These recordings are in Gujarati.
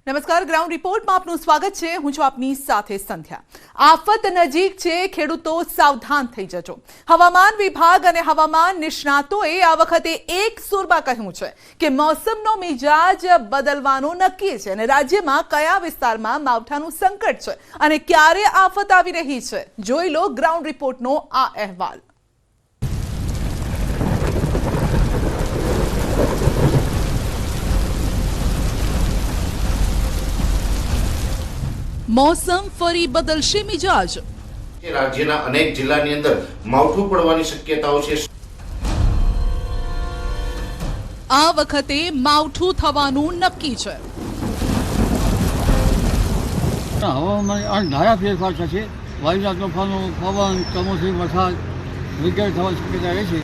નમસ્કાર, ગ્રાઉન્ડ રિપોર્ટમાં આપનું સ્વાગત છે। હું છું આપની સાથે સંધ્યા। આફત નજીક છે, ખેડૂતો સાવધાન થઈ જજો। હવામાન વિભાગ અને હવામાન નિષ્ણાતોએ આ વખતે એક સુરમાં કહ્યું છે કે મોસમનો મિજાજ બદલવાનું નક્કી છે અને રાજ્યમાં કયા વિસ્તારમાં માવઠાનું સંકટ છે અને ક્યારે આફત આવી રહી છે। જોઈ લો ગ્રાઉન્ડ રિપોર્ટનો આ અહેવાલ। मौसम फरी बदलशे मिजाज। राज्यना अनेक जिल्लानी अंदर मावठું પડવાની શક્યતાઓ છે। આ વખતે માવઠું થવાનું નક્કી છે। હવામાન ધારા ફેરફાર થશે। વાયુના તોફાનો, પવન, કમોસમી વરસાદ વગેરે થવાની શક્યતા રહેશે।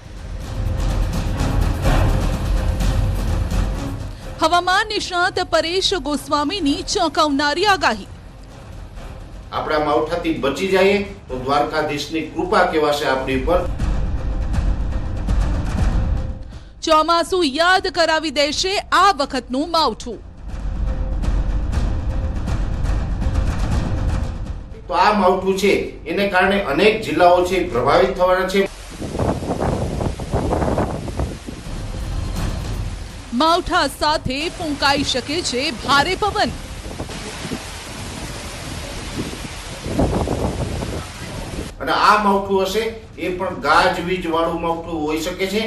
હવામાન નિષ્ણાત પરેશ ગોસ્વામીની ચોંકાવનારી આગાહી। આપણા માવઠાથી બચી જઈએ તો દ્વારકાધીશની કૃપા કહેવાશે આપણી ઉપર। ચોમાસુ યાદ કરાવી દેશે આ વખતનું માવઠું। તો આ માવઠું છે એને કારણે અનેક જિલ્લાઓ છે પ્રભાવિત થવાના છે। માવઠા સાથે ફૂંકાઈ શકે છે ભારે પવન। અને આ માવઠું હશે એ પણ ગાજવીજ વાળું માવઠું હોઈ શકે છે।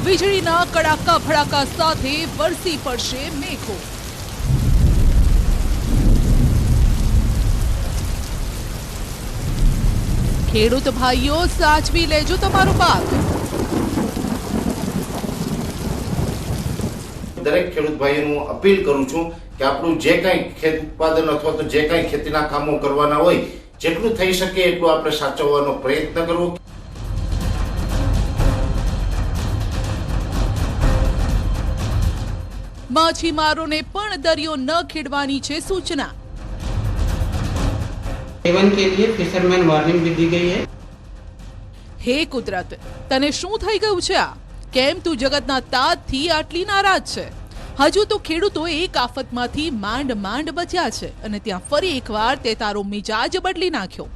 વીજળીના કડાકા ભડાકા સાથે વરસી પડશે મેઘો। ખેડૂત ભાઈઓ સાચવી લેજો તમારો પાક। દરેક ખેડૂત ભાઈઓને અપીલ કરું છું કે આપણું જે કંઈ ખેત ઉત્પાદન અથવા તો જે કંઈ ખેતીના કામો કરવાના હોય જેટલું થઈ શકે એટલું આપણે સાચવવાનો પ્રયત્ન કરવો। માછીમારોને પણ દરિયો ન ખેડવાની છે સૂચના। सेवन के लिए फिशरमैन वार्निंग भी दी गई है। હે કુદરત, તને શું થઈ ગયું છે? આ કેમ તું જગતના તાજથી આટલી નારાજ છે? હજુ તો ખેડૂતો એક આફતમાંથી માંડ માંડ બચ્યા છે અને ત્યાં ફરી એકવાર તે તારો મિજાજ બદલી નાખ્યો।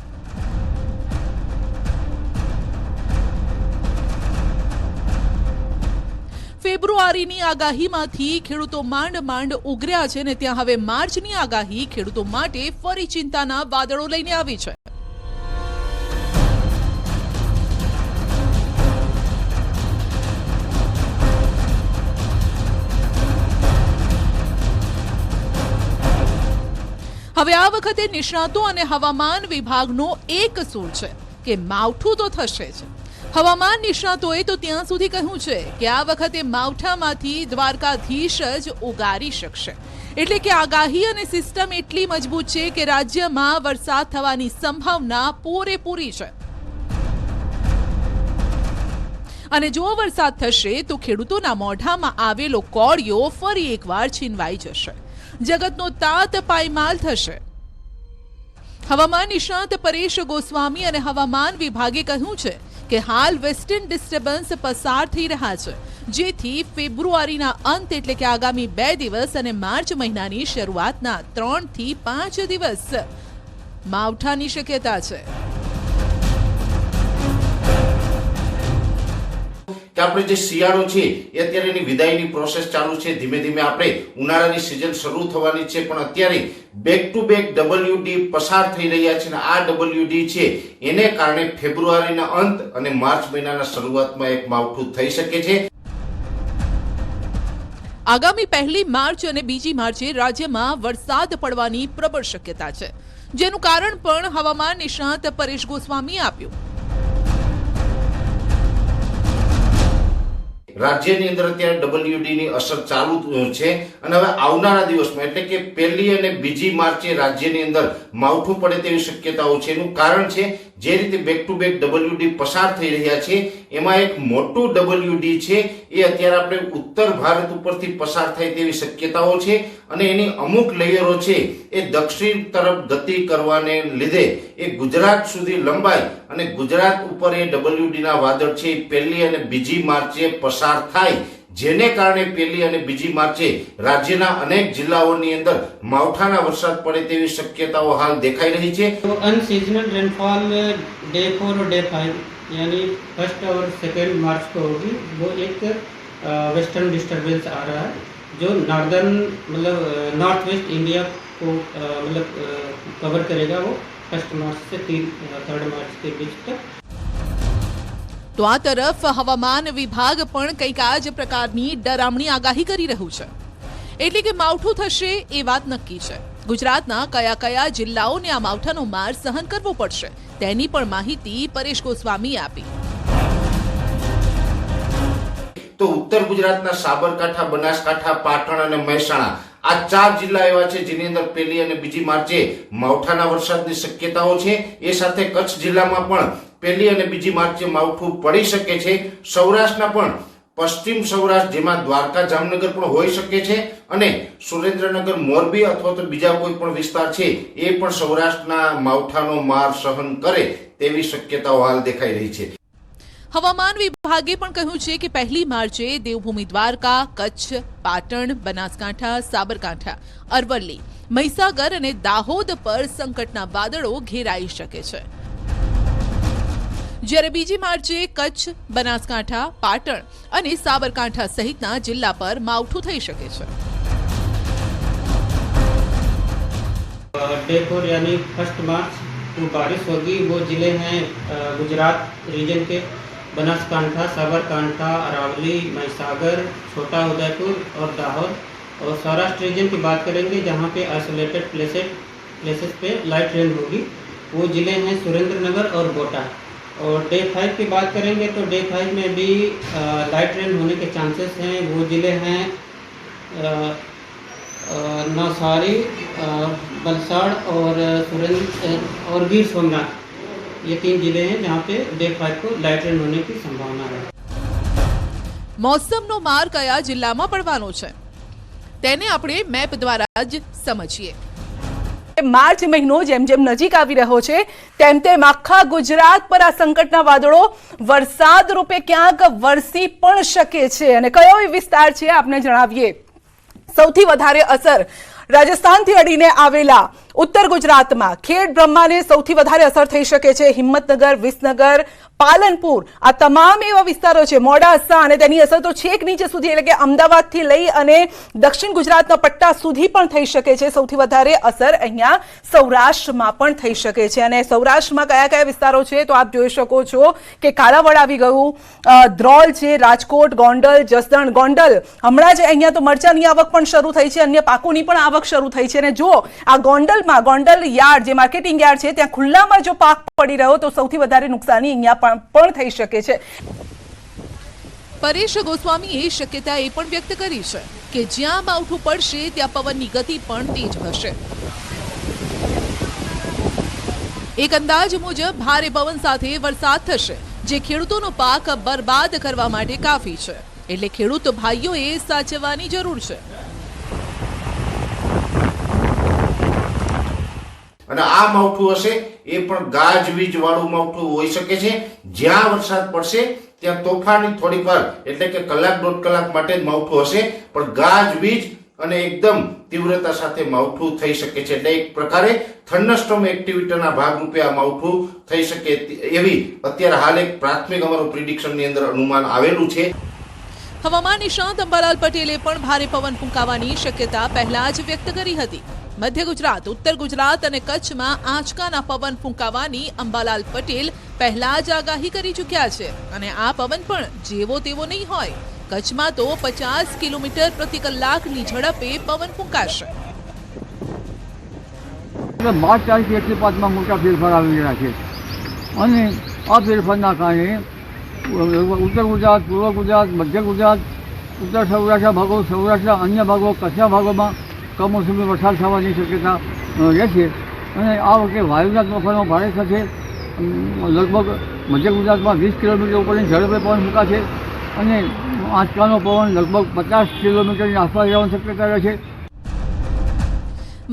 ફેબ્રુઆરીની આગાહીમાંથી ખેડૂતો માંડ માંડ ઉગર્યા છે અને ત્યાં હવે માર્ચની આગાહી ખેડૂતો માટે ફરી ચિંતાના વાદળો લઈને આવી છે। હવે આ વખતે નિષ્ણાતો અને હવામાન વિભાગનો એક સૂર છે કે માવઠું તો થશે જ। હવામાન નિષ્ણાતોએ તો ત્યાં સુધી કહ્યું છે કે આ વખતે માવઠામાંથી દ્વારકાધીશ જ ઉગારી શકશે। એટલે કે આગાહી અને સિસ્ટમ એટલી મજબૂત છે કે રાજ્યમાં વરસાદ થવાની સંભાવના પૂરેપૂરી છે। અને જો વરસાદ થશે તો ખેડૂતોના મોઢામાં આવેલો કોળિયો ફરી એકવાર છીનવાઈ જશે। જગતનો તાત પાયમાલ થશે। હવામાન નિષ્ણાત પરેશ ગોસ્વામી અને હવામાન વિભાગે કહ્યું છે કે હાલ વેસ્ટર્ન ડિસ્ટર્બન્સ પસાર થઈ રહ્યા છે, જેથી ફેબ્રુઆરીના અંત એટલે કે આગામી 2 દિવસ અને માર્ચ મહિનાની શરૂઆતના 3 થી 5 દિવસ માવઠાની શક્યતા છે। કે આપણે જે શિયાળો છે એ અત્યારે એની વિદાયની પ્રોસેસ ચાલુ છે। ધીમે ધીમે આપણે ઉનાળાની સિઝન શરૂ થવાની છે, પણ અત્યારે બેક ટુ બેક WD પસાર થઈ રહ્યા છે અને આ WD છે એને કારણે ફેબ્રુઆરીના અંત અને માર્ચ મહિનાના શરૂઆતમાં એક માવઠું થઈ શકે છે। આગામી 1 માર્ચ અને 2 માર્ચે રાજ્યમાં વરસાદ પડવાની પ્રબળ શક્યતા છે, જેનું કારણ પણ હવામાન નિષ્ણાત પરેશ ગોસ્વામીએ આપ્યું। રાજ્યની અંદર અત્યારે WD ની અસર ચાલુ છે અને હવે આવનારા દિવસમાં એટલે કે 1 અને 2 માર્ચે રાજ્યની અંદર માવઠું પડે તેવી શક્યતાઓ છે। એનું કારણ છે જે રીતે બેક ટુ બેક WD પસાર થઈ રહ્યા છે એમાં એક મોટું WD છે એ અત્યારે આપણે ઉત્તર ભારત ઉપરથી પસાર થાય તેવી શક્યતાઓ છે અને એની અમુક લેયરો છે એ દક્ષિણ તરફ ગતિ કરવાને લીધે એ ગુજરાત સુધી લંબાઈ અને ગુજરાત ઉપર એ WD ના વાદળ છે 1 અને 2 માર્ચે પસાર થાય જેને કારણે 1લી અને 2જી માર્ચે રાજ્યના અનેક જિલ્લાઓની અંદર માવઠાના વરસાદ પડે તેવી શક્યતાઓ હાલ દેખાઈ રહી છે। तो अनसीजनल रेनफॉल डे 4 और डे 5 यानी 1 और 2 मार्च को होगी। वो एक वेस्टर्न डिस्टर्बेंस आ रहा है जो नॉर्दर्न मतलब नॉर्थ वेस्ट इंडिया को मतलब कवर करेगा। वो 1 मार्च से 3 मार्च के बीच तक। તો આ તરફ હવામાન વિભાગ પણ કંઈક આ જ પ્રકારની ડરામણી આગાહી કરી રહ્યું છે, એટલે કે માવઠું થશે એ વાત નક્કી છે। ગુજરાતના કયા કયા જિલ્લાઓને આ માવઠાનો માર સહન કરવો પડશે તેની પણ માહિતી પરેશ ગોસ્વામીએ આપી। તો ઉત્તર ગુજરાતના સાબરકાંઠા, બનાસકાંઠા, પાટણ અને મહેસાણા આ 4 જિલ્લા એવા છે જેની અંદર 1લી અને 2જી માર્ચે માવઠાના વરસાદની શક્યતાઓ છે। એ સાથે કચ્છ જિલ્લામાં પણ 1લી અને 2જી માર્ચે માવઠું પડી શકે છે। સૌરાષ્ટ્રના પણ પશ્ચિમ સૌરાષ્ટ્ર જેમાં દ્વારકા, જામનગર પણ હોઈ શકે છે અને સુરેન્દ્રનગર, મોરબી અથવા તો બીજા કોઈ પણ વિસ્તાર છે એ પણ સૌરાષ્ટ્રના માવઠાનો માર સહન કરે તેવી શક્યતાઓ હાલ દેખાઈ રહી છે। હવામાન વિભાગે પણ કહ્યું છે કે 1લી માર્ચે દેવભૂમિ દ્વારકા, કચ્છ, પાટણ, બનાસકાંઠા, સાબરકાંઠા, અરવલ્લી, મહીસાગર અને દાહોદ પર સંકટના વાદળો ઘેરાઈ શકે છે, જ્યારે 2જી માર્ચે કચ્છ, બનાસકાંઠા, પાટણ અને સાબરકાંઠા સહિતના જિલ્લા પર માવઠું થઈ શકે છે। डे 4 यानी 1 मार्च को बारिश होगी। वो जिले हैं गुजरात रीजन के बनासकांठा, साबरकांठा, अरावली, महिसागर, छोटा उदयपुर और दाहोद। और सौराष्ट्र रीजन की बात करेंगे जहाँ पे आइसोलेटेड प्लेसेस पे लाइट रेन होगी। वो जिले हैं सुरेंद्रनगर और कोटा। और डे 5 की बात करेंगे तो डे 5 में भी लाइट रेन होने के चांसेस हैं। वो जिले हैं नवसारी, वलसाड़ और गिर सोमनाथ। ये 3 जिले हैं जहाँ पे डे 5 को लाइट रेन होने की संभावना है। મોસમનો માર કયા જિલ્લામાં પડવાનો છે તેને આપણે મેપ દ્વારા જ સમજીએ। માર્ચ મહિનો જેમ જેમ નજીક આવી રહ્યો છે તેમ તેમ આખા ગુજરાત પર આ સંકટના વાદળો વરસાદ રૂપે ક્યાંક વરસી પણ શકે છે। અને કયો વિસ્તાર છે આપને જણાવીએ। સૌથી વધારે અસર રાજસ્થાનથી અડીને આવેલા ઉત્તર ગુજરાતમાં ખેડ બ્રહ્માને સૌથી વધારે અસર થઈ શકે છે। હિંમતનગર, વિસનગર, પાલનપુર આ તમામ એવા વિસ્તારો છે, મોડાસા, અને તેની અસર તો છેક નીચે સુધી એટલે કે અમદાવાદથી લઈ અને દક્ષિણ ગુજરાતના પટ્ટા સુધી પણ થઈ શકે છે। સૌથી વધારે અસર અહીંયા સૌરાષ્ટ્રમાં પણ થઈ શકે છે। અને સૌરાષ્ટ્રમાં કયા કયા વિસ્તારો છે તો આપ જોઈ શકો છો કે કાલાવડ આવી ગયું, ધ્રોલ છે, રાજકોટ, ગોંડલ, જસદણ, ગોંડલ હમણાં જ અહીંયા તો મરચાની આવક પણ શરૂ થઈ છે, અન્ય પાકોની પણ આવક શરૂ થઈ છે। અને જો આ ગોંડલ યાર્ડ જે માર્કેટિંગ યાર્ડ છે ત્યાં ખુલ્લામાં જો પાક પડી રહ્યો તો સૌથી વધારે નુકસાની અહીંયા પણ થઈ શકે છે। પરેશ ગોસ્વામીએ શક્યતા એ પણ વ્યક્ત કરી છે કે જ્યાં માવઠું પડશે ત્યાં પવનની ગતિ પણ તેજ હશે। એક અંદાજ મુજબ ભારે પવન સાથે વરસાદ થશે જે ખેડૂતોનો પાક બરબાદ કરવા માટે કાફી છે, એટલે ખેડૂત ભાઈઓએ સાચવવાની જરૂર છે। અને આ માવઠું હશે એ પણ ગાજવીજ વાળું માવઠું હોઈ શકે છે। જ્યાં વરસાદ પડશે ત્યાં તોફાની થોડીક વાર એટલે કે કલાક 1.5 કલાક માટે જ માવઠું હશે, પણ ગાજવીજ અને એકદમ તીવ્રતા સાથે માવઠું થઈ શકે છે। એટલે એક પ્રકારે થંડરસ્ટોર્મ એક્ટિવિટીના ભાગરૂપે આ માવઠું થઈ શકે એવી અત્યારે હાલ એક પ્રાથમિક અમારું પ્રિડિક્શનની અંદર અનુમાન આવેલું છે। હવામાન નિષ્ણાત અંબાલાલ પટેલે પણ ભારે પવન ફૂંકાવાની શક્યતા પહેલા જ વ્યક્ત કરી હતી। મધ્ય ગુજરાત, ઉત્તર ગુજરાત અને કચ્છમાં આંચકાના પવન ફૂંકાવાની અંબાલાલ પટેલ પહેલા જ આગાહી કરી ચૂક્યા છે અને આ પવન પણ જેવો તેવો નહીં હોય। કચ્છમાં તો 50 કિલોમીટર પ્રતિ કલાકની ઝડપે પવન ફૂંકાશે। માર્ચ તારીખથી 105માં મોટા ફેરફાર આવી રહ્યા છે અને આ ફેરફારના કારણે ઉત્તર ગુજરાત, પૂર્વ ગુજરાત, મધ્ય ગુજરાત, ઉત્તર સૌરાષ્ટ્રના ભાગો, સૌરાષ્ટ્રના અન્ય ભાગો, કચ્છના ભાગોમાં કમોસમી વરસાદ થવાની શક્યતા રહેશે। અને આ વખતે વાયુના તોફાનો ભારે થશે। લગભગ મધ્ય ગુજરાતમાં 20 કિલોમીટર ઉપરની ઝડપે પવન ફૂંકાશે અને આંચકાનો પવન લગભગ 50 કિલોમીટરની આસપાસ રહેવાની શક્યતા રહેશે।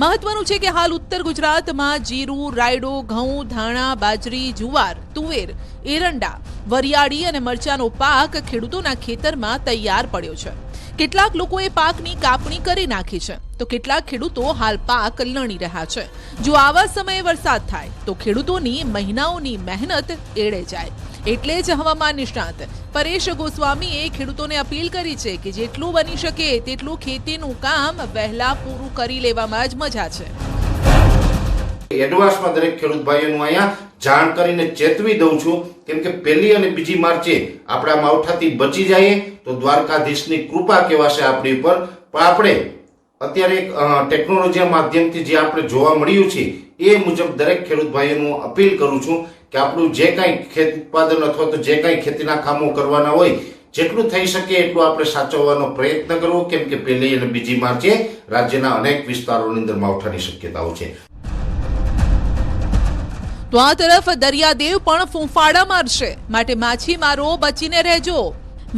મહત્વનું છે કે હાલ ઉત્તર ગુજરાતમાં જીરું, રાયડો, ઘઉં, ધાણા, બાજરી, જુવાર, તુવેર, એરંડા, વરિયાળી અને મરચાનો પાક ખેડૂતોના ખેતરમાં તૈયાર પડ્યો છે. કેટલાક લોકોએ પાકની કાપણી કરી નાખી છે તો કેટલાક ખેડૂતો હાલ પાક લણી રહ્યા છે. જો આવા સમયે વરસાદ થાય તો ખેડૂતોની મહિનાઓની મહેનત એળે જાય. એટલે જ હવામાન નિષ્ણાત પરેશ ગોસ્વામીએ ખેડૂતોને અપીલ કરી છે કે જેટલું બની શકે તેટલું ખેતીનું કામ વહેલા પૂરું કરી લેવામાં જ મજા છે. એડવાન્સમાં દરેક ખેડૂત ભાઈઓનું અહીંયા જાણ કરીને ચેતવી દઉં છું, કેમ કે 1 અને 2 માર્ચે આપણા માવઠાથી બચી જઈએ તો દ્વારકાધીશની કૃપા કહેવાશે આપણી ઉપર. પણ આપણે અત્યારે એક ટેકનોલોજીના માધ્યમથી જે આપણે જોવા મળ્યું છે એ મુજબ દરેક ખેડૂત ભાઈઓનું અપીલ કરું છું કે આપણું જે કાંઈ ખેત ઉત્પાદન અથવા તો જે કાંઈ ખેતીના કામો કરવાના હોય જેટલું થઈ શકે એટલું આપણે સાચવવાનો પ્રયત્ન કરવો, કેમ કે 1 અને 2 માર્ચે રાજ્યના અનેક વિસ્તારોની અંદર માવઠાની શક્યતાઓ છે. તો આ તરફ દરિયાદેવ પણ ફૂંફાડા મારશે, માટે માછીમારો બચીને રહેજો.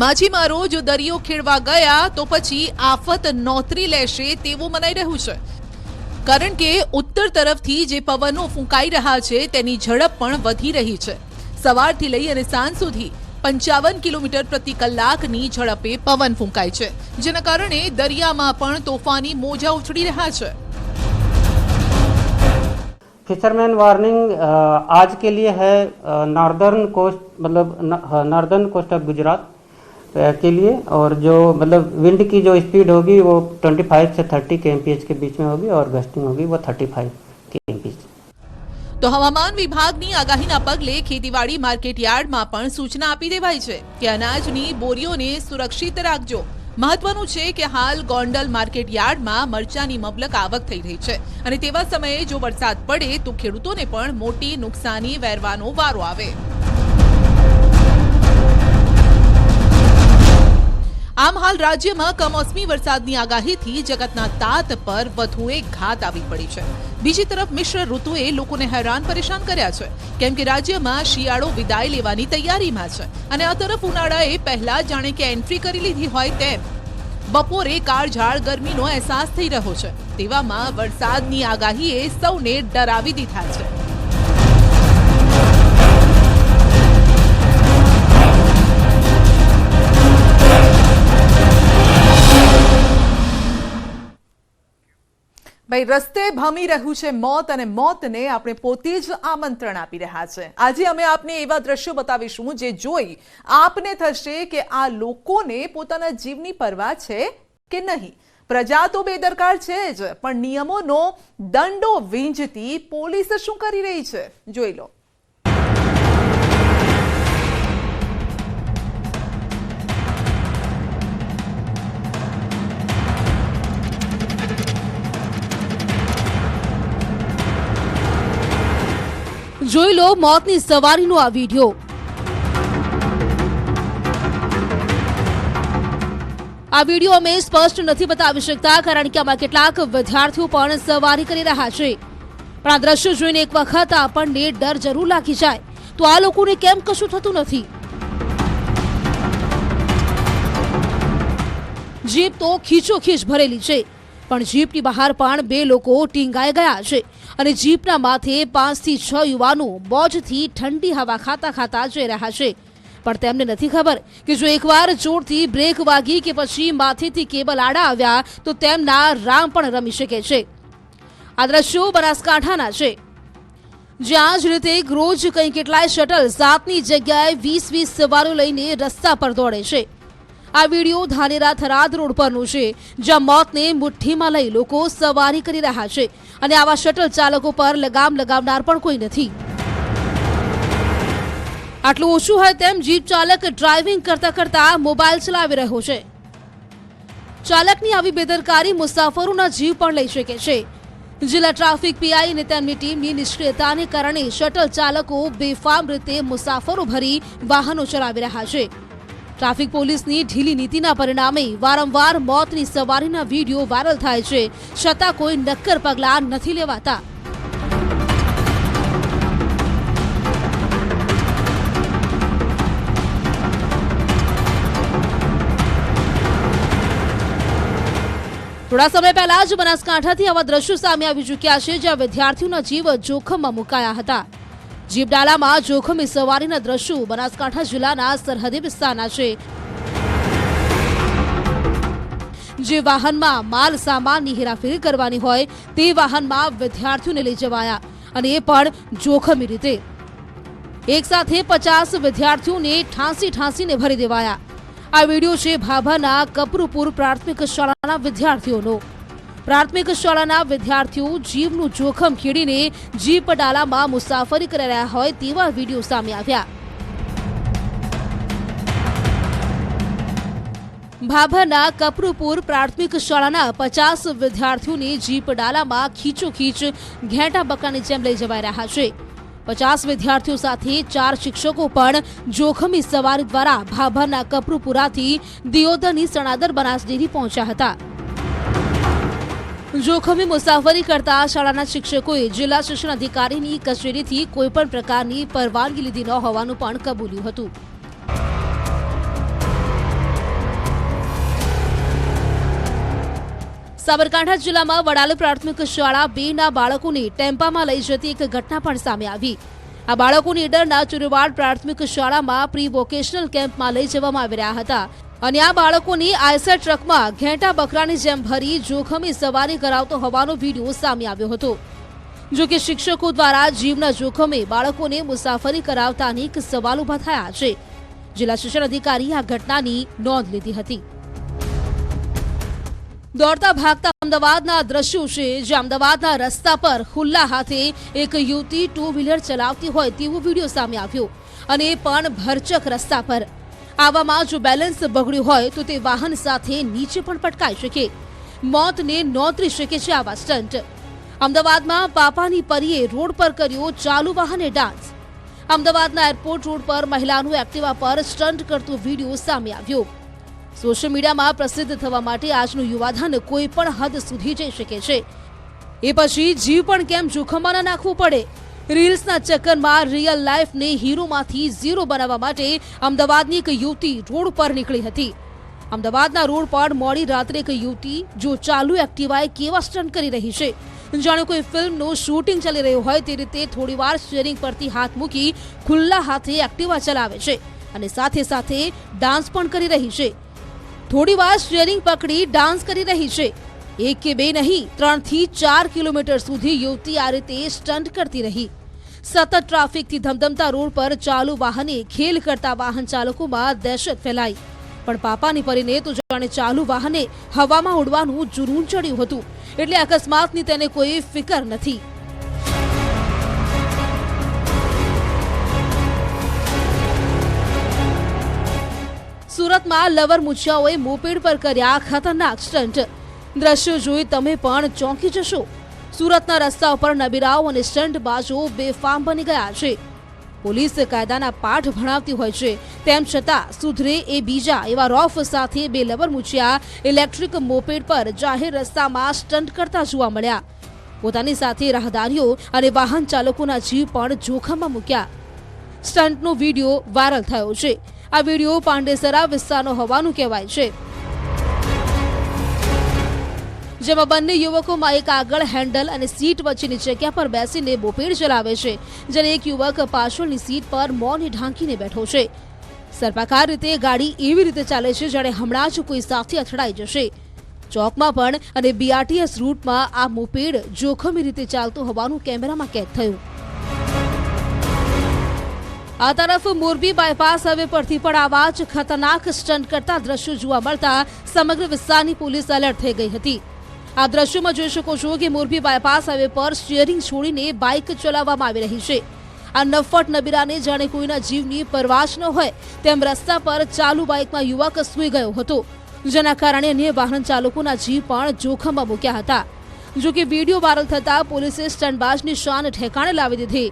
માછીમારો જો દરિયો ખેડવા ગયા તો પછી આફત નોતરી લેશે તેવું મનાઈ રહ્યું છે. કારણ કે ઉત્તર તરફથી જે પવનો ફૂંકાઈ રહ્યા છે તેની ઝડપ પણ વધી રહી છે. સવારથી લઈ અને સાંજ સુધી 55 કિલોમીટર પ્રતિ કલાકની ઝડપે પવન ફૂંકાય છે, જેના કારણે દરિયામાં પણ તોફાની મોજા ઉછળી રહ્યા છે. फिशरमैन वार्निंग आज के लिए है नॉर्दर्न कोस्ट, मतलब नॉर्दर्न कोस्ट ऑफ गुजरात के लिए, और जो मतलब विंड की जो स्पीड होगी वो 25 से 30 kmph के बीच में होगी और गस्टिंग होगी वो 35 kmph. તો હવામાન વિભાગની આગાહીના પગલે ખેતીવાડી માર્કેટ યાર્ડમાં પણ સૂચના આપી દેવાઈ છે કે અનાજની બોરીઓને સુરક્ષિત રાખજો. મહત્વનું છે કે હાલ ગોંડલ માર્કેટ યાર્ડમાં મરચાની મબલક આવક થઈ રહી છે અને તેવા સમયે જો વરસાદ પડે તો ખેડૂતોને પણ મોટી નુકસાની વેરવાનો વારો આવે. આમ હાલ રાજ્યમાં કમોસમી વરસાદની આગાહીથી જગતના તાત પર વધુ એક ઘાત આવી પડી છે. બીજી તરફ મિશ્ર ઋતુએ લોકોને હેરાન પરેશાન કર્યા છે, કેમ કે રાજ્યમાં શિયાળો વિદાય લેવાની તૈયારીમાં છે અને આ તરફ ઉનાળાએ પહેલા જાણે કે એન્ટ્રી કરી લીધી હોય તેમ બપોરે કાળઝાળ ગરમીનો અહેસાસ થઈ રહ્યો છે. તેવામાં વરસાદની આગાહીએ સૌને ડરાવી દીધા છે. ભાઈ, રસ્તે ભમી રહ્યું છે મોત અને મોતને આપણે પોતે જ આમંત્રણ આપી રહ્યા છે. આજે અમે આપને એવા દ્રશ્યો બતાવીશું જે જોઈ આપને થશે કે આ લોકોને પોતાના જીવની પરવા છે કે નહીં. પ્રજા તો બેદરકાર છે જ, પણ નિયમોનો દંડો વીંઝતી પોલીસ શું કરી રહી છે જોઈ લો. જોઈ લો મોતની સવારીનો આ વિડીયો. આ વિડીયો અમે સ્પષ્ટ નથી બતાવી શકતા કારણ કે આમાં કેટલાક વિદ્યાર્થીઓ પણ સવારી કરી રહ્યા છે. પણ આ દ્રશ્ય જોઈને એક વખત આપણને ડર જરૂર લાગી જાય તો આ લોકોને કેમ કશું થતું નથી. જીપ તો ખીચોખીચ ભરેલી છે, પણ જીપની બહાર પણ 2 લોકો ટીંગાઈ ગયા છે અને જીપના માથે 5 થી 6 યુવાનો બોજથી ઠંડી હવા ખાતા ખાતા જઈ રહ્યા છે. પણ તેમને નથી ખબર કે જો એકવાર જોરથી બ્રેક વાગી કે પછી માથેથી કેબલ આડા આવ્યા તો તેમના રામ પણ રમી શકે છે. આ દ્રશ્યો બનાસકાંઠાના છે, જ્યાં જ રીતે રોજ કંઈ કેટલાય શટલ 7ની જગ્યાએ 20-20 સવારો લઈને રસ્તા પર દોડે છે. આ વિડીયો ધાનેરા થરાદ રોડ પરનો છે, જ્યાં મોતને મુઠ્ઠીમાં લઈ લોકો સવારી કરી રહ્યા છે અને આવા શટલ ચાલકો પર લગામ લગાવનાર પણ કોઈ નથી. આટલું ઓછું હોય તેમ જીપ ચાલક ડ્રાઇવિંગ કરતા કરતા મોબાઈલ ચલાવી રહ્યો છે. ચાલકની આવી બેદરકારી મુસાફરોના જીવ પણ લઈ શકે છે. જિલ્લા ટ્રાફિક પીઆઈ અને તેમની ટીમની નિષ્ક્રિયતાને કારણે શટલ ચાલકો બેફામ રીતે મુસાફરો ભરી વાહનો ચલાવી રહ્યા છે. ટ્રાફિક પોલીસની ઢીલી નીતિના પરિણામે વારંવાર મોતની સવારીના વિડીયો વાયરલ થાય છે, છતાં કોઈ નક્કર પગલાં નથી લેવાતા. થોડા સમય પહેલા જ બનાસકાંઠાથી આવા દ્રશ્યો સામે આવી ચૂક્યા છે, જ્યાં વિદ્યાર્થીઓના જીવ જોખમમાં મુકાયા હતા. જીપ ડાલામાં જોખમી સવારીના દ્રશ્યો બનાસકાંઠા જિલ્લાના સરહદી વિસ્તારના છે, જે વાહનમાં માલ સામાનની હેરાફેરી કરવાની હોય તે વાહનમાં વિદ્યાર્થીઓને લઈ જવાયા, અને એ પણ જોખમી રીતે. એક સાથે 50 વિદ્યાર્થીઓને ઠાંસીને ભરી દેવાયા. આ વિડીયો છે ભાભાના કપરુપુર પ્રાથમિક શાળાના વિદ્યાર્થીઓનો. પ્રાથમિક શાળાના વિદ્યાર્થીઓ જીવનું જોખમ ખેડીને જીપ ડાલામાં મુસાફરી કરી રહ્યા હોય તેવા વિડીયો સામે આવ્યા. ભાભાના કપરુપુર પ્રાથમિક શાળાના 50 વિદ્યાર્થીઓને જીપ ડાલામાં ખીચોખીચ ઘેટા બકરાની જેમ લઈ જવાઈ રહ્યા છે. 50 વિદ્યાર્થીઓ સાથે 4 શિક્ષકો પણ જોખમી સવારી દ્વારા ભાભાના કપરુપુરાથી દિયોદરની સણાદર બનાસ ડેરી પહોંચ્યા હતા. જોખમી મુસાફરી કરતા શાળાના શિક્ષકોએ જિલ્લા શિક્ષણ અધિકારીની કચેરીથી કોઈપણ પ્રકારની પરવાનગી લીધી ન હોવાનું પણ કબૂલ્યું હતું. સાબરકાંઠા જિલ્લામાં વડાલ પ્રાથમિક શાળા 2ના બાળકોને ટેમ્પામાં લઈ જતી એક ઘટના પણ સામે આવી. આ બાળકોને ઈડરના ચુરવાડ પ્રાથમિક શાળામાં પ્રી વોકેશનલ કેમ્પમાં લઈ જવામાં આવી રહ્યા હતા, અને આ બાળકોની આઈસર ટ્રકમાં ઘેટા બકરાની જેમ ભરી જોખમી સવારી કરાવતો હોવાનો વિડીયો સામે આવ્યો હતો. જો કે શિક્ષકો દ્વારા જીવના જોખમે બાળકોને મુસાફરી કરાવતા અનેક સવાલ ઉભા થયા છે. જિલ્લા શિક્ષણ અધિકારીએ આ ઘટનાની નોંધ લીધી હતી. દોડતા ભાગતા અમદાવાદના દ્રશ્યો છે, જે અમદાવાદના રસ્તા પર ખુલ્લા હાથે એક યુવતી 2 વ્હીલર ચલાવતી હોય તેવો વિડીયો સામે આવ્યો, અને એ પણ ભરચક રસ્તા પર. આવામાં જો બેલેન્સ બગડ્યું હોય તો તે વાહન સાથે નીચે પણ પટકાઈ શકે, મોતને નોતરી શકે છે આવા સ્ટન્ટ. અમદાવાદમાં પાપાની પરીએ રોડ પર કર્યો ચાલુ વાહને ડાન્સ. અમદાવાદના એરપોર્ટ રોડ પર મહિલાનું એક્ટિવા પર સ્ટન્ટ કરતો વિડીયો સામે આવ્યો. સોશિયલ મીડિયામાં પ્રસિદ્ધ થવા માટે આજનું યુવાધન કોઈ પણ હદ સુધી જઈ શકે છે. એ પછી જીવ પણ કેમ જોખમમાં ન નાખવું પડે? રીલ્સના ચક્કરમાં રિયલ લાઈફને હીરોમાંથી ઝીરો બનાવવા માટે અમદાવાદની એક યુવતી રોડ પર નીકળી હતી. અમદાવાદના રોડ પર મોડી રાત્રે એક યુવતી જો ચાલુ એક્ટિવાએ કેવા સ્ટન્ટ કરી રહી છે, જાણે કોઈ ફિલ્મનું શૂટિંગ ચાલી રહ્યું હોય તે રીતે થોડીવાર સ્ટીયરિંગ પરથી હાથ મૂકી ખુલ્લા હાથે એક્ટિવા ચલાવે છે, અને સાથે સાથે ડાન્સ પણ કરી રહી છે. થોડીવાર સ્ટીયરિંગ પકડી ડાન્સ કરી રહી છે. 1 કે 2 નહીં, 3 થી 4 કિલોમીટર સુધી યુવતી આ રીતે સ્ટન્ટ કરતી રહી. સતત ટ્રાફિકથી ધમધમતા રોડ પર ચાલુ વાહને ખેલ કરતા વાહન ચાલકોમાં દહેશત ફેલાઈ. પણ પાપાની પરીને તો જાણે ચાલુ વાહને હવામાં ઉડવાનું જુનૂન ચડ્યું હતું, એટલે અકસ્માતની તેને કોઈ ફિકર નથી. સુરતમાં લવર મુછિયાઓએ મોપેડ પર કર્યા ખતરનાક સ્ટન્ટ. દ્રશ્યો જોઈ તમે પણ ચોંકી જશો. સુરતના રસ્તા પર નબીરાઓ અને સ્ટન્ટબાજો બેફામ બની ગયા છે. પોલીસ કાયદાના પાઠ ભણાવતી હોય છે, તેમ છતાં સુધરે એ બીજા એવા રોફ સાથે 2 લવર મુછિયા ઇલેક્ટ્રિક મોપેડ પર જાહેર રસ્તામાં સ્ટન્ટ કરતા જોવા મળ્યા. પોતાની સાથે રાહદારીઓ અને વાહન ચાલકોના જીવ પણ જોખમમાં મૂક્યા. સ્ટન્ટનો વિડીયો વાયરલ થયો છે. આ વિડીયો પાંડેસરા વિસ્તારનો હોવાનું કહેવાય છે, જેમાં બંને યુવકોમાં એક આગળ હેન્ડલ અને સીટ વચ્ચેની જગ્યા પર બેસીને મોપેડ ચલાવે છે, જ્યારે એક યુવક પાછળની સીટ પર મોંને ઢાંકીને બેઠો છે. સર્પાકાર રીતે ગાડી એવી રીતે ચાલે છે જાણે હમણાં જ કોઈ સાથે અથડાઈ જશે. ચોકમાં પણ અને BRTS રૂટમાં આ મોપેડ જોખમી રીતે ચાલતું હોવાનું કેમેરામાં કેદ થયું. આ તરફ મોરબી બાયપાસ હાઈવે પરથી પણ આવા જ ખતરનાક સ્ટન્ટ કરતા દ્રશ્યો જોવા મળતા સમગ્ર વિસ્તારની પોલીસ એલર્ટ થઈ ગઈ હતી. આ દ્રશ્યોમાં જોઈ શકો છો કે મોરબી બાયપાસ હાઈવે પર સ્ટીયરિંગ છોડીને બાઇક ચલાવવામાં આવી રહી છે. આ નફ્ફટ નબીરાને જાણે કોઈના જીવની પરવા જ ન હોય તેમ રસ્તા પર ચાલુ બાઇકમાં યુવક સૂઈ ગયો હતો, જેના કારણે અન્ય વાહન ચાલકોના જીવ પણ જોખમમાં મૂક્યા હતા. જો કે વિડીયો વાયરલ થતા પોલીસે સ્ટન્ટબાજની શાન ઠેકાણે લાવી દીધી.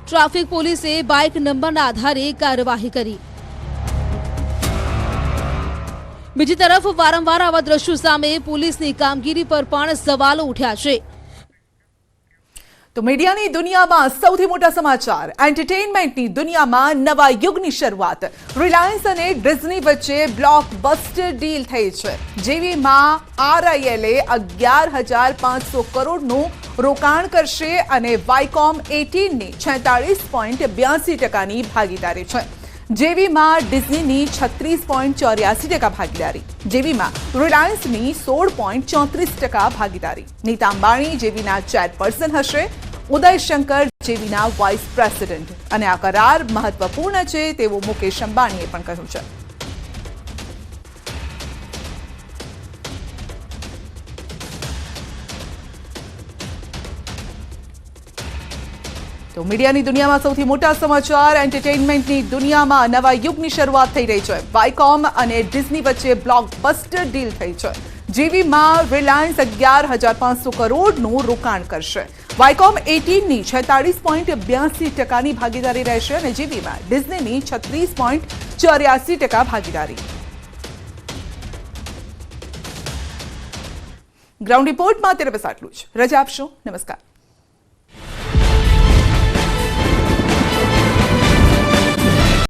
ટ્રાફિક પોલીસે બાઇક નંબરના આધારે કાર્યવાહી કરી. બીજી તરફ વારંવાર આવા દ્રશ્યો સામે પોલીસની કામગીરી પર પણ સવાલો ઉઠ્યા છે. તો મીડિયાની દુનિયામાં સૌથી મોટા સમાચાર, એન્ટરટેનમેન્ટની દુનિયામાં નવા યુગની શરૂઆત. રિલાયન્સ અને ડિઝની વચ્ચે બ્લોકબસ્ટર ડીલ થઈ છે, જેવીમાં RIL 11,500 કરોડનું રોકાણ કરશે અને વાયકોમ 18ની 46.82% ભાગીદારી છે. જેવીમાં ડિઝનીની 36.84% ભાગીદારી, જેવીમાં રિલાયન્સની 16.34% ભાગીદારી. નીતા અંબાણી જેવીના ચેરપર્સન હશે, ઉદય શંકર જેવીના વાઇસ પ્રેસિડેન્ટ. અને આ કરાર મહત્વપૂર્ણ છે તેવું મુકેશ અંબાણીએ પણ કહ્યું છે. તો મીડિયાની દુનિયામાં સૌથી મોટા સમાચાર, એન્ટરટેનમેન્ટની દુનિયામાં નવા યુગની શરૂઆત થઈ રહી છે. વાયકોમ અને ડિઝની વચ્ચે બ્લોકબસ્ટર ડીલ થઈ છે, જેવીમાં રિલાયન્સ 11,500 કરોડનું રોકાણ કરશે. વાયકોમ 18ની 46.82% ભાગીદારી રહેશે અને જેવીમાં ડિઝનીની 36.84% ભાગીદારી. ગ્રાઉન્ડ રિપોર્ટમાં અત્યારે બસ આટલું જ. રજા આપશો. નમસ્કાર.